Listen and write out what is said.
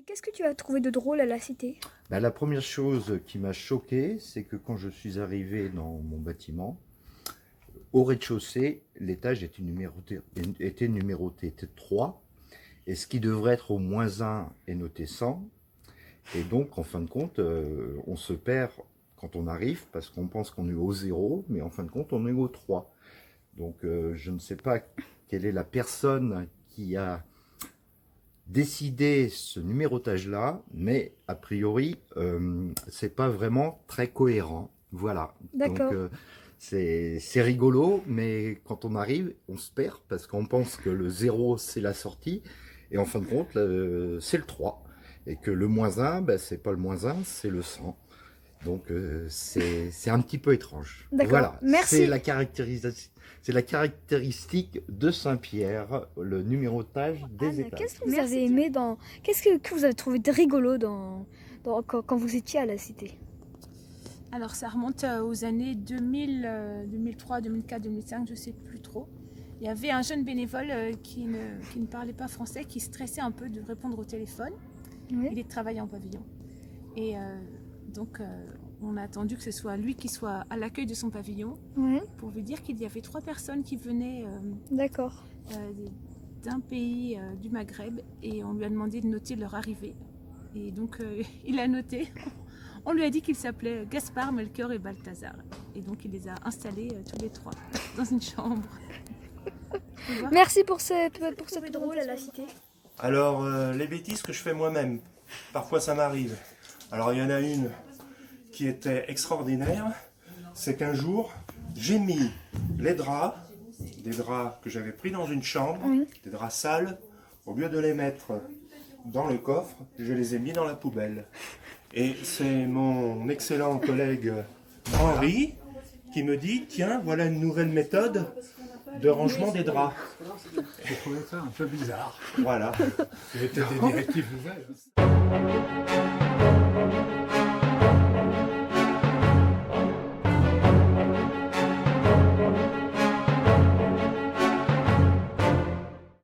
Qu'est-ce que tu as trouvé de drôle à la cité? Bah, la première chose qui m'a choqué, c'est que quand je suis arrivé dans mon bâtiment, au rez-de-chaussée, l'étage était numéroté 3, et ce qui devrait être au -1 est noté 100. Et donc, en fin de compte, on se perd quand on arrive, parce qu'on pense qu'on est au 0, mais en fin de compte, on est au 3. Donc, je ne sais pas quelle est la personne qui a décidé ce numérotage-là, mais a priori, c'est pas vraiment très cohérent. Voilà. D'accord. Donc, c'est rigolo, mais quand on arrive, on se perd parce qu'on pense que le 0 c'est la sortie, et en fin de compte, c'est le 3. Et que le -1, ben, c'est pas le -1, c'est le 100. Donc c'est un petit peu étrange. D'accord. Voilà, Merci. c'est la caractéristique de Saint-Pierre, le numérotage des Anne, étages. qu'est-ce que vous avez aimé dans... Qu'est-ce que vous avez trouvé de rigolo quand vous étiez à la cité? Alors ça remonte aux années 2000, 2003, 2004, 2005, je ne sais plus trop. Il y avait un jeune bénévole qui ne parlait pas français, qui stressait un peu de répondre au téléphone. Oui. Il travaillait en pavillon. Et donc on a attendu que ce soit lui qui soit à l'accueil de son pavillon Ouais. pour lui dire qu'il y avait 3 personnes qui venaient D'accord. d'un pays du Maghreb, et on lui a demandé de noter leur arrivée. Et donc il a noté. On lui a dit qu'il s'appelait Gaspard, Melchior et Balthazar. Et donc il les a installés tous les 3 dans une chambre. Merci pour cette drôle à la cité. Alors, les bêtises que je fais moi-même, parfois ça m'arrive. Alors, il y en a une qui était extraordinaire, c'est qu'un jour, j'ai mis les draps, des draps que j'avais pris dans une chambre, des draps sales, au lieu de les mettre dans le coffre, je les ai mis dans la poubelle. Et c'est mon excellent collègue Henri qui me dit, tiens, voilà une nouvelle méthode de rangement des draps. J'ai trouvé ça un peu bizarre. Voilà. C'était des directives nouvelles.